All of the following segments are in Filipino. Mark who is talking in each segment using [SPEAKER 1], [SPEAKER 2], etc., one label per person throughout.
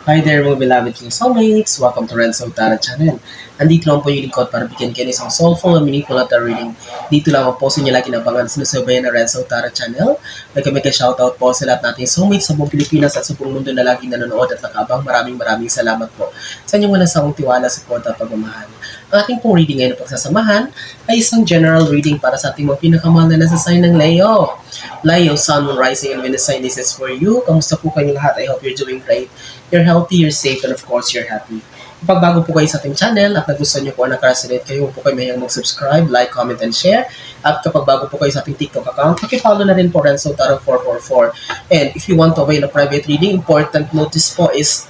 [SPEAKER 1] Hi there mga beloved kong soulmates! Welcome to Renzo Tara Channel. Andito lang po yung lingkod para bigyan kayo ng isang soulful and meaningful na tarot reading. Dito lang po sa inyo lagi nabangan sinusubayan na Renzo Tara Channel. Nagkamig ka shoutout po sa lahat nating soulmates sa buong Pilipinas at sa buong mundo na laging nanonood at nakaabang. Maraming salamat po sa inyong walang sawang tiwala, support at pagmamahal. Ang ating pong reading ngayon na pagsasamahan ay isang general reading para sa ating mga pinakamahal na nasa sign ng Leo. Leo, Sun, Moon, Rising, and Venus sign, this is for you. Kamusta po kayong lahat? I hope you're doing great. You're healthy, you're safe, and of course, you're happy. Kapag bago po kayo sa ating channel at nagustuhan nyo po ang nakaresonate kayo, po kayo mayang mag-subscribe, like, comment, and share. At kapag bago po kayo sa ating TikTok account, paki-follow na rin po Renzo Taro 444. And if you want to avail a private reading, important notice po is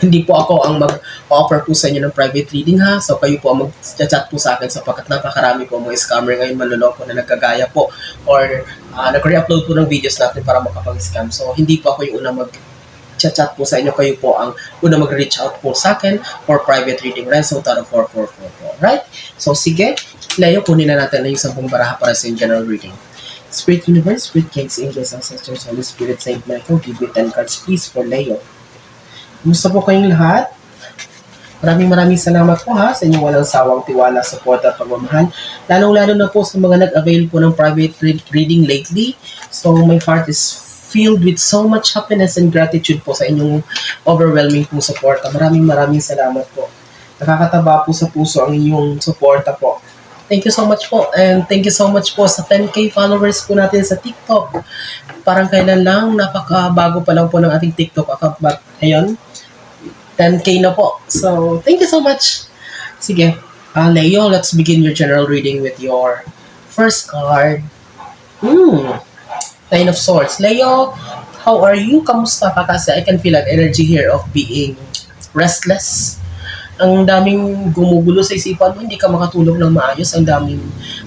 [SPEAKER 1] hindi po ako ang mag-offer po sa inyo ng private reading ha. So kayo po ang mag-chat po sa akin sapagkat napakarami po mga scammer ngayon manloloko na nagkagaya po or nag-re-upload po ng videos natin para makapag-scam. So hindi po ako yung unang chat po sa inyo, kayo po ang una mag-reach out po sa akin for private reading. Renzo Taro 444. Right? So sige, Leo, kunin na natin na yung 10 baraha para sa yung general reading. Spirit Universe, Spirit Kings, Angels, Ancestors, Holy Spirit, Saint Michael, give me 10 cards please for Leo. Kumusta po kayong lahat? Maraming salamat po ha sa inyong walang sawang tiwala, support at pagmamahal. Lalong-lalo na po sa mga nag-avail po ng private reading lately. So my heart is filled with so much happiness and gratitude po sa inyong overwhelming pong suporta. Maraming salamat po. Nakakataba po sa puso ang inyong suporta po. Thank you so much po, and thank you so much po sa 10K followers po natin sa TikTok. Parang kailan lang, napakabago pa lang po ng ating TikTok account, but ayun, 10K na po. So, thank you so much. Sige, Leo, let's begin your general reading with your first card. Nine of Swords. Leo, how are you? Kamusta ka? Kasi I can feel an energy here of being restless. Ang daming gumugulo sa isipan mo, hindi ka makatulog ng maayos, ang daming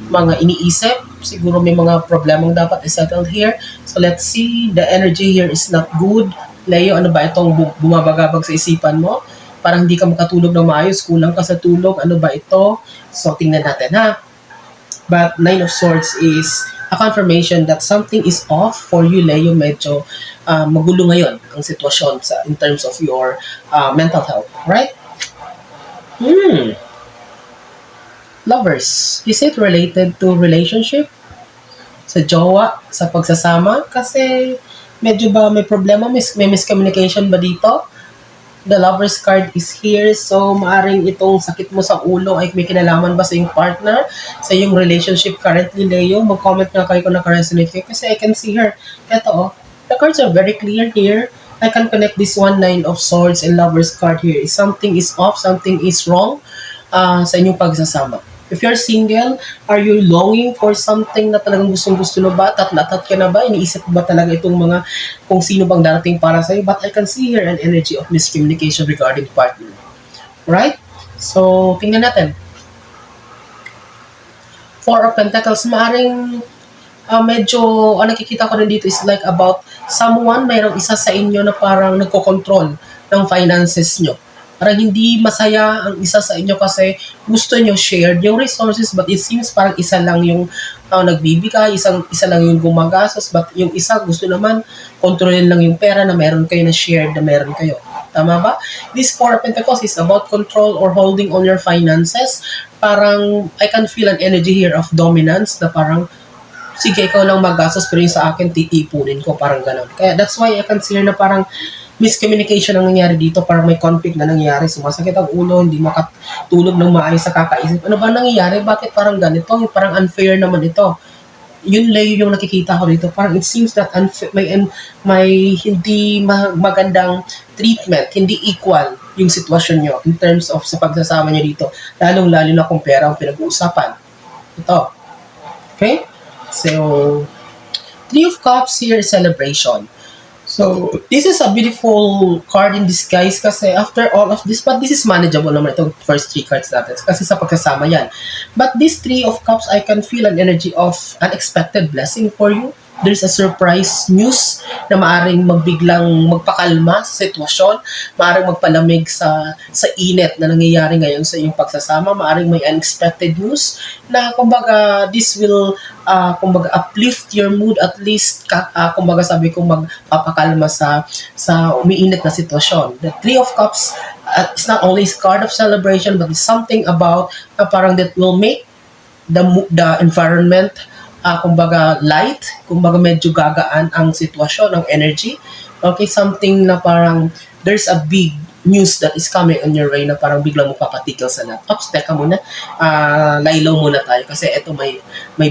[SPEAKER 1] mga iniisip, siguro may mga problemang dapat i-settle here. So let's see, the energy here is not good. Leo, ano ba itong bumabagabag sa isipan mo? Parang hindi ka makatulog ng maayos, kulang ka sa tulog, ano ba ito? So tingnan natin ha. But Nine of Swords is a confirmation that something is off for you, Leo. Medyo magulo ngayon ang sitwasyon in terms of your mental health, right? Lovers, is it related to relationship? Sa jowa, sa pagsasama? Kasi medyo ba may problema, may miscommunication ba dito? The Lovers card is here, so maaring itong sakit mo sa ulo ay may kinalaman ba sa iyong partner, sa iyong relationship currently, Leo? Mag-comment nga kayo kung naka-resonate kayo kasi I can see her. Ito the cards are very clear here. I can connect this one, Nine of Swords and Lovers card here. Something is off, something is wrong sa inyong pagsasama. If you're single, are you longing for something na talagang gustong-gusto na ba? Tat ka na ba? Iniisip ba talaga itong mga kung sino bang darating para sa'yo? But I can see here an energy of miscommunication regarding partner. Right? So, tingnan natin. Four of Pentacles, maaring medyo, ang nakikita ko rin dito is like about someone, mayroong isa sa inyo na parang nagko-control ng finances nyo. Parang hindi masaya ang isa sa inyo kasi gusto nyo shared yung resources, but it seems parang isa lang yung nagbibigay, isa lang yung gumagastos, but yung isa gusto naman kontrolin lang yung pera na meron kayo na shared na meron kayo. Tama ba? This Four of Pentacles is about control or holding on your finances. Parang I can feel an energy here of dominance na parang sige, ikaw lang magastos pero yung sa akin titipunin ko, parang gano'n. Kaya that's why I can see na parang miscommunication ang nangyari dito, parang may conflict na nangyari, sumasakit ang ulo, hindi makatulog ng maayos sa kakaisip. Ano ba nangyayari? Bakit parang ganito? Parang unfair naman ito. Yun Leo yung nakikita ko dito. Parang it seems that may hindi magandang treatment, hindi equal yung sitwasyon nyo in terms of sa pagsasama nyo dito. Lalong-lalo na kung pera ang pinag-uusapan. Ito. Okay? So, Three of Cups here, celebration. So, this is a beautiful card in disguise kasi after all of this, but this is manageable naman itong first 3 cards natin kasi sa pagkasama yan. But this Three of Cups, I can feel an energy of unexpected blessing for you. there's a surprise news na maaring magbiglang magpakalma sa sitwasyon, maaring magpalamig sa init na nangyayari ngayon sa iyong pagsasama, maaring may unexpected news na kumbaga this will kumbaga uplift your mood, at least kumbaga sabi ko magpapakalma sa umiinit na sitwasyon. The Three of Cups it's not only a card of celebration, but it's something about parang that will make the environment kumbaga light, kumbaga medyo gagaan ang sitwasyon, ang energy. Okay, something na parang there's a big news that is coming on your way na parang biglang mapapatikil sa lahat. Ops, teka muna. Laylaw muna tayo kasi eto may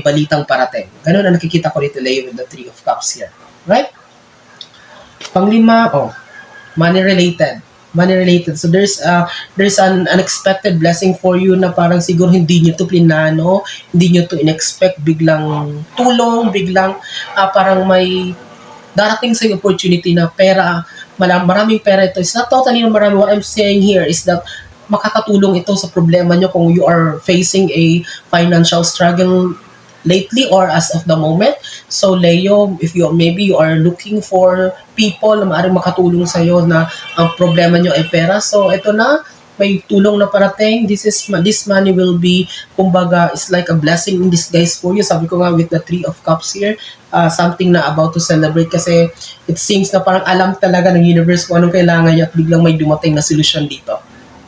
[SPEAKER 1] balitang parating. Ganun ang nakikita ko dito, Leo, with the Three of Cups here. Right? Panglima, money related. So there's an unexpected blessing for you na parang siguro hindi nyo to plinano, hindi nyo to in-expect, biglang tulong, biglang parang may darating sa opportunity na pera, maraming pera ito. It's not totally marami. What I'm saying here is that makakatulong ito sa problema nyo kung you are facing a financial struggle lately or as of the moment. So Leo, if you are looking for people na maaaring makatulong sa iyo na ang problema nyo ay pera, so ito na, may tulong na parating. This money will be, kumbaga, is like a blessing in disguise for you. Sabi ko nga with the Three of Cups here, something na about to celebrate kasi it seems na parang alam talaga ng universe kung anong kailangan niya at biglang may dumating na solusyon dito.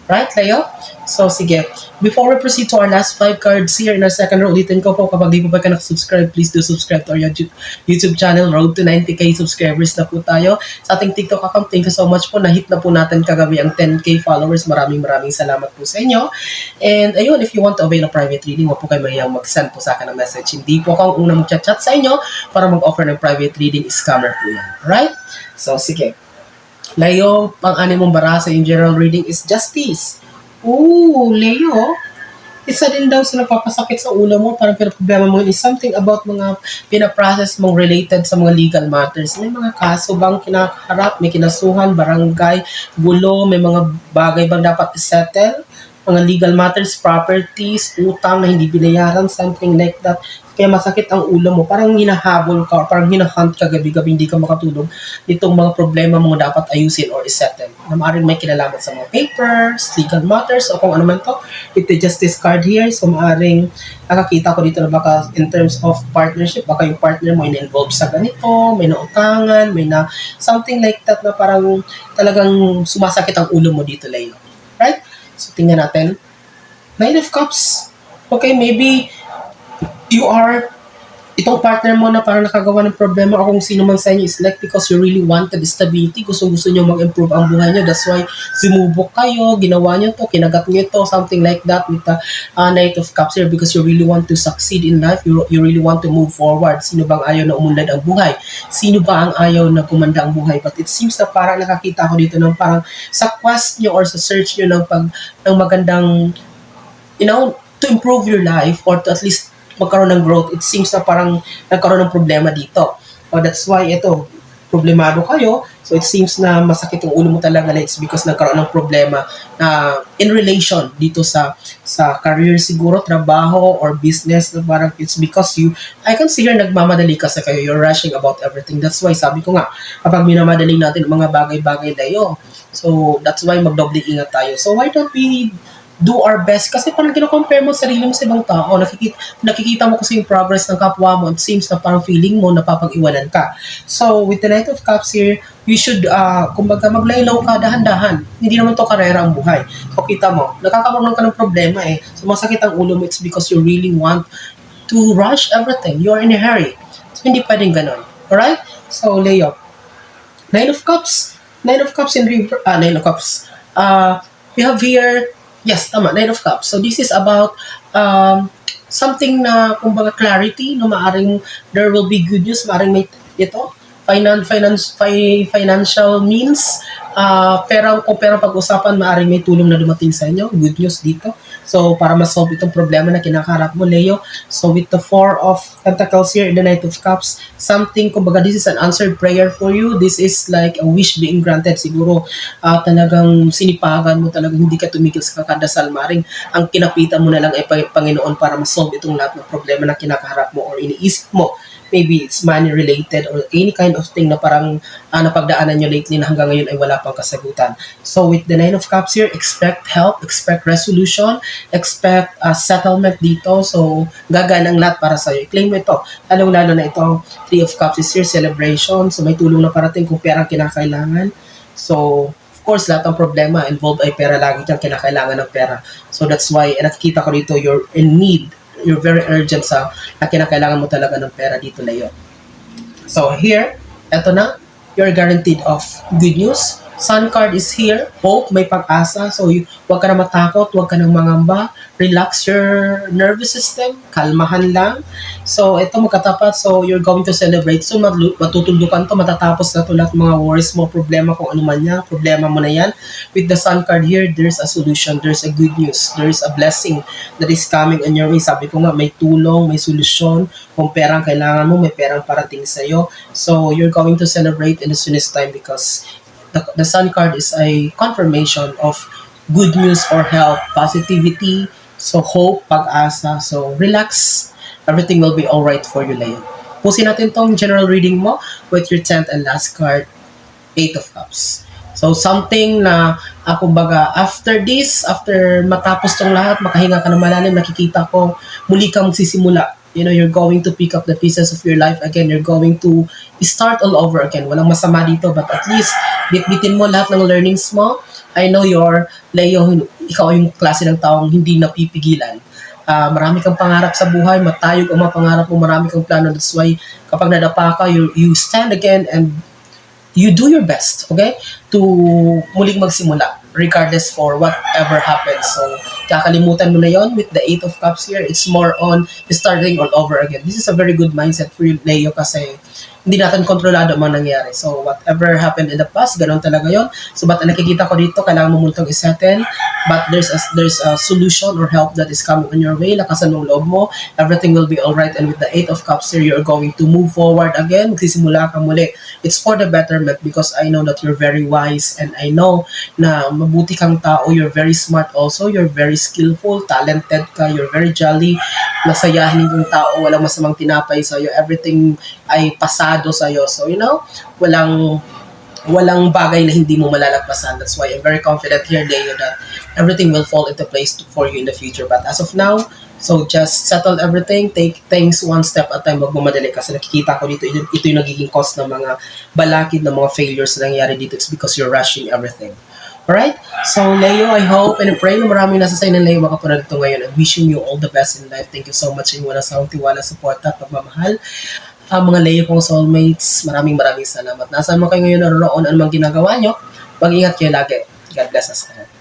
[SPEAKER 1] Right, Leo? So, sige. Before we proceed to our last 5 cards here in our second row, ulitin ko po, kapag di po ba ka nakasubscribe, please do subscribe to our YouTube channel. Road to 90k subscribers na po tayo. Sa ating TikTok account, thank you so much po. Nahit na po natin kagabi ang 10k followers. Maraming salamat po sa inyo. And ayun, if you want to avail a private reading, huwag po kayo mahiyang mag-send po sa akin ng message. Hindi po ako ang unang mag-chat sa inyo para mag-offer ng private reading. Scammer po yan. Alright? So, sige. Leo, pang-anim mong bara sa general reading is Justice. Ooh, Leo, isa din daw sa nagpapasakit sa ulo mo, parang problema mo is something about mga pinaprocess mong related sa mga legal matters. May mga kaso bang kinakaharap, may kinasuhan, barangay, gulo, may mga bagay bang dapat i-settle? Mga legal matters, properties, utang na hindi binayaran, something like that. Kaya masakit ang ulo mo, parang hinahabol ka, parang hinahunt ka gabi-gabi, hindi ka makatulog. Itong mga problema mo dapat ayusin or isettle. Na maaaring may kinalaman sa mga papers, legal matters, o kung ano man to. With the Justice card here, so maaaring nakakita ko dito na baka in terms of partnership, baka yung partner mo ay na-involve sa ganito, may nautangan, may na something like that na parang talagang sumasakit ang ulo mo dito, Leo. Right? So, tingnan natin. Nine of Cups. Okay, maybe itong partner mo na parang nakagawa ng problema o kung sino man sa inyo is like because you really wanted stability, gusto nyo mag-improve ang buhay nyo, that's why sumubok kayo, ginawa nyo to, kinagat nyo to, something like that with the Knight of Cups here because you really want to succeed in life, you really want to move forward. Sino bang ayaw na umunlad ang buhay? Sino ba ang ayaw na kumanda ang buhay? But it seems na parang nakakita ko dito ng parang sa quest nyo or sa search nyo ng magandang, to improve your life or to at least magkaroon ng growth, it seems na parang nagkaroon ng problema dito. That's why ito, problemado kayo. So it seems na masakit yung ulo mo talaga. It's because nagkaroon ng problema in relation dito sa career siguro, trabaho, or business. Na parang it's because I can see here nagmamadali kasi kayo. You're rushing about everything. That's why sabi ko nga, kapag minamadali natin mga bagay-bagay tayo, so that's why magdoble ingat tayo. So why don't we do our best kasi parang kino-compare mo sarili mo sa ibang tao, nakikita mo kasi yung progress ng kapwa mo, it seems na parang feeling mo napapag-iwanan ka. So with the Knight of Cups here, you should kumbaga maglaylaw ka dahan-dahan, hindi naman to karera ang buhay. So kita mo, nakakaroon ka ng problema so masakit ang ulo mo, it's because you really want to rush everything, you're in a hurry, so hindi pwedeng ganon. Alright, so Leo, Nine of Cups in reverse, Nine of Cups, we have here. Yes, tama, Nine of Cups. So this is about something na kumbaga clarity, no, maaring there will be good news, maaring may ito, financial means, kung pera pag-usapan, maaring may tulong na dumating sa inyo, good news dito. So para ma-solve itong problema na kinakaharap mo, Leo. So with the Four of Pentacles here in the Knight of Cups, something, kumbaga this is an answered prayer for you. This is like a wish being granted. Siguro talagang sinipagan mo, talagang hindi ka tumigil sa kakadasal. Maring ang kinapitan mo na lang ay Panginoon para ma-solve itong lahat ng problema na kinakaharap mo or iniisip mo maybe it's money related or any kind of thing na parang napagdaanan nyo lately na hanggang ngayon ay wala pang kasagutan. So with the Nine of Cups here, expect help, expect resolution, expect settlement dito. So gagaan ang lahat para sa'yo. I-claim mo ito. Lalo-lalo na itong Three of Cups is here, celebration. So may tulong na parating kung pera ang kinakailangan. So of course, lahat ng problema involved ay pera, lagi kang kinakailangan ng pera. So that's why, nakikita ko dito, you're in need, you're very urgent sa kinakailangan mo talaga ng pera dito na yun. So here, eto na, you're guaranteed of good news. Sun card is here. Hope, may pag-asa. So, huwag ka na matakot, huwag ka na mangamba. Relax your nervous system. Kalmahan lang. So, ito magkatapat. So, you're going to celebrate. So, matutuldukan to. Matatapos na to lahat mga worries mo, problema kung ano man yan. Problema mo na yan. With the Sun card here, there's a solution. There's a good news. There's a blessing that is coming on your way. Sabi ko nga, may tulong, may solusyon. Kung perang kailangan mo, may perang parating sa'yo. So, you're going to celebrate in the soonest time because the Sun card is a confirmation of good news or help, positivity, so hope, pag-asa. So relax, everything will be alright for you, Leo. Pusin natin tong general reading mo with your 10th and last card, 8 of Cups. So something na, kumbaga, after this, after matapos tong lahat, makahinga ka na malalim, nakikita ko, muli kang magsisimula. You know, you're going to pick up the pieces of your life again. You're going to start all over again. Walang masama dito, but at least, bitbitin mo lahat ng learnings mo. I know you're, Leo, ikaw yung klase ng taong hindi napipigilan. Marami kang pangarap sa buhay, matayog ang mga pangarap mo, marami kang plano. That's why, kapag nadapa ka, you stand again and you do your best, okay? To muling magsimula, regardless for whatever happens. So, kakalimutan mo na yon with the 8 of Cups here. It's more on starting all over again. This is a very good mindset for you, Leo, kasi hindi natin kontrolado ang mga nangyari. So, whatever happened in the past, ganun talaga yon. So, but nakikita ko dito, kailangan mo muntong isettle. But there's a solution or help that is coming on your way. Lakasan mong loob mo. Everything will be alright. And with the 8 of Cups here, you're going to move forward again. Magsisimula ka muli. It's for the betterment because I know that you're very wise and I know na mabuti kang tao. You're very smart also. You're very skillful, talented ka. You're very jolly. Masayahin yung tao. Walang masamang tinapay sa'yo. Everything ay pasado sa'yo. So, you know, walang bagay na hindi mo malalagpasan. That's why I'm very confident here, Leo, that everything will fall into place for you in the future. But as of now, so just settle everything, take things one step at a time, wag mo madali kasi nakikita ko dito, ito yung nagiging cause ng mga balakid, ng mga failures na nangyari dito. It's because you're rushing everything. Alright? So, Leo, I hope and I pray na maraming nasa sa'yo ng Leo makapunod ito ngayon and wishing you all the best in life. Thank you so much sa inyong sa tiwala, support at pagmamahal. Mga Leo kong soulmates, maraming salamat. Nasaan mo kayo ngayon naroon, anumang ginagawa nyo, mag-ingat kayo lagi. God bless us all.